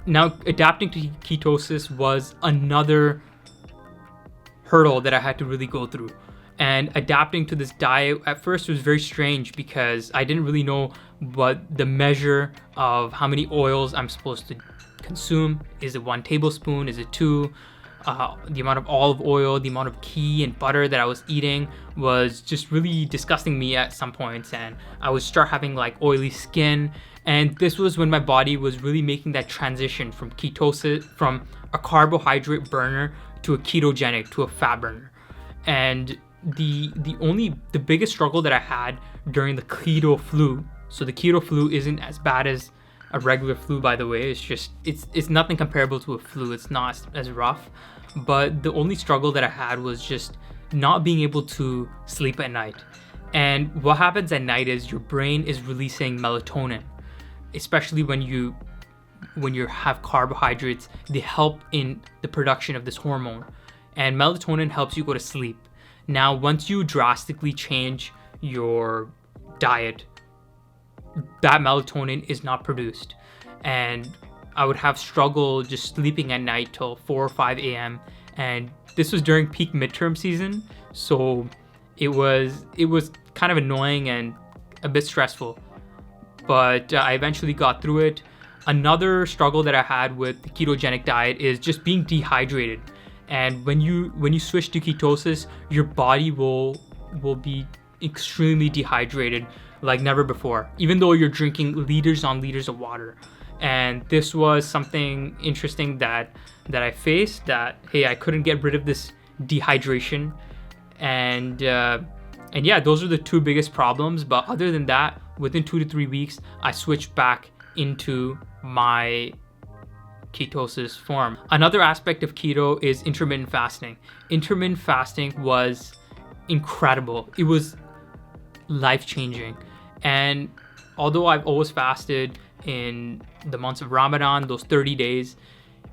Now, adapting to ketosis was another hurdle that I had to really go through. And adapting to this diet at first was very strange because I didn't really know what the measure of how many oils I'm supposed to consume. Is it 1 tablespoon? Is it 2? The amount of olive oil, the amount of ghee and butter that I was eating was just really disgusting me at some points, and I would start having like oily skin. And this was when my body was really making that transition from ketosis, from a carbohydrate burner to a ketogenic, to a fat burner. And the biggest struggle that I had during the keto flu. So the keto flu isn't as bad as a regular flu, by the way. It's nothing comparable to a flu. It's not as rough. But the only struggle that I had was just not being able to sleep at night. And what happens at night is your brain is releasing melatonin, especially when you have carbohydrates. They help in the production of this hormone, and melatonin helps you go to sleep. Now, once you drastically change your diet, that melatonin is not produced, and I would have struggle just sleeping at night till 4 or 5 a.m. And this was during peak midterm season, so it was kind of annoying and a bit stressful. But I eventually got through it. Another struggle that I had with the ketogenic diet is just being dehydrated. And when you switch to ketosis, your body will be extremely dehydrated like never before, even though you're drinking liters on liters of water. And this was something interesting that I faced, that hey, I couldn't get rid of this dehydration. And yeah, those are the 2 biggest problems. But other than that, within 2 to 3 weeks, I switched back into my ketosis form. Another aspect of keto is intermittent fasting. Intermittent fasting was incredible. It was life-changing. And although I've always fasted in the months of Ramadan, those 30 days,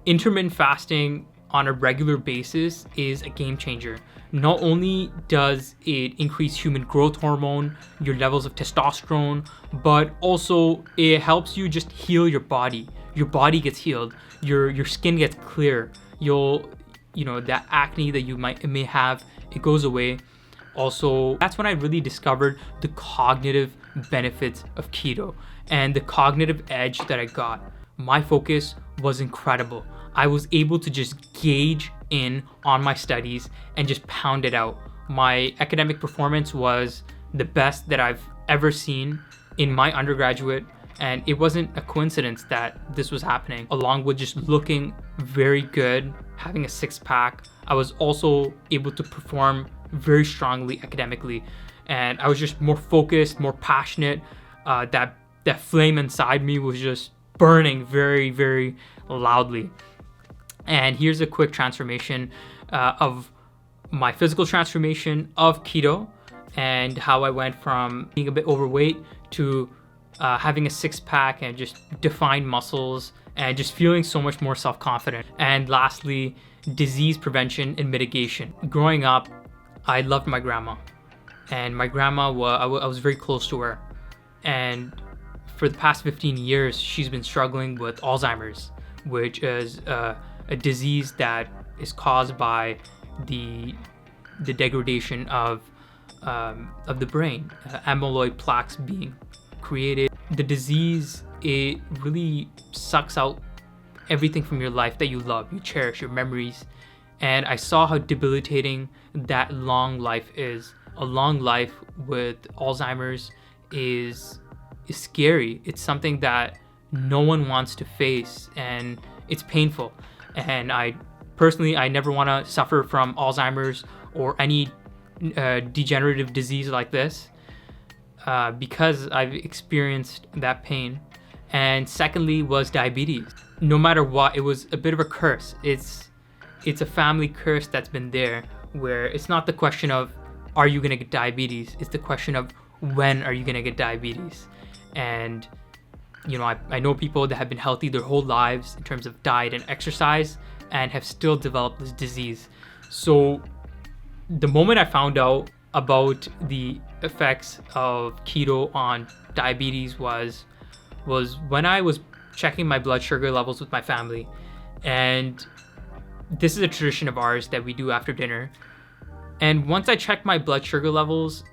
intermittent fasting on a regular basis is a game changer. Not only does it increase human growth hormone, your levels of testosterone, but also it helps you just heal your body. Your body gets healed. Your skin gets clear. That acne that you may have, it goes away. Also, that's when I really discovered the cognitive benefits of keto and the cognitive edge that I got. My focus was incredible. I was able to just gauge in on my studies and just pound it out. My academic performance was the best that I've ever seen in my undergraduate, and it wasn't a coincidence that this was happening. Along with just looking very good, having a 6-pack, I was also able to perform very strongly academically, and I was just more focused, more passionate. That flame inside me was just burning very, very loudly. And here's a quick transformation of my physical transformation of keto, and how I went from being a bit overweight to having a 6-pack and just defined muscles and just feeling so much more self-confident. And lastly, disease prevention and mitigation. Growing up, I loved my grandma, and my grandma, I was very close to her. And for the past 15 years, she's been struggling with Alzheimer's, which is a disease that is caused by the degradation of the brain, amyloid plaques being created. The disease, it really sucks out everything from your life that you love, you cherish, your memories. And I saw how debilitating that long life is. A long life with Alzheimer's is scary. It's something that no one wants to face, and it's painful. And I never want to suffer from Alzheimer's or any degenerative disease like this, because I've experienced that pain. And secondly was diabetes. No matter what, it was a bit of a curse. It's a family curse that's been there, where it's not the question of are you gonna get diabetes, it's the question of when are you gonna get diabetes. And I know people that have been healthy their whole lives in terms of diet and exercise and have still developed this disease. So the moment I found out about the effects of keto on diabetes was when I was checking my blood sugar levels with my family. And this is a tradition of ours that we do after dinner. And once I checked my blood sugar levels,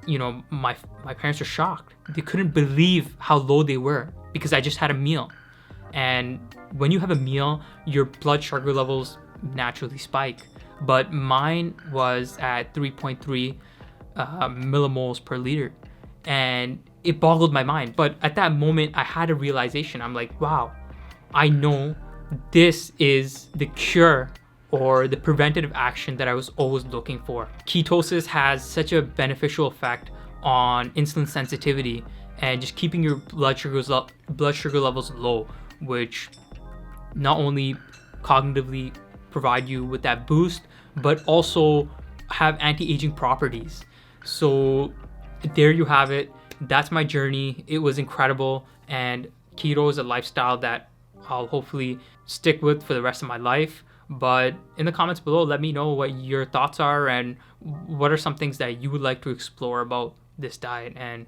my parents were shocked. They couldn't believe how low they were because I just had a meal. And when you have a meal, your blood sugar levels naturally spike. But mine was at 3.3 millimoles per liter. And it boggled my mind. But at that moment, I had a realization. I'm like, wow, I know this is the cure or the preventative action that I was always looking for. Ketosis has such a beneficial effect on insulin sensitivity and just keeping your blood sugar levels low, which not only cognitively provide you with that boost, but also have anti-aging properties. So there you have it. That's my journey. It was incredible, and keto is a lifestyle that I'll hopefully stick with for the rest of my life. But in the comments below, let me know what your thoughts are and what are some things that you would like to explore about this diet. And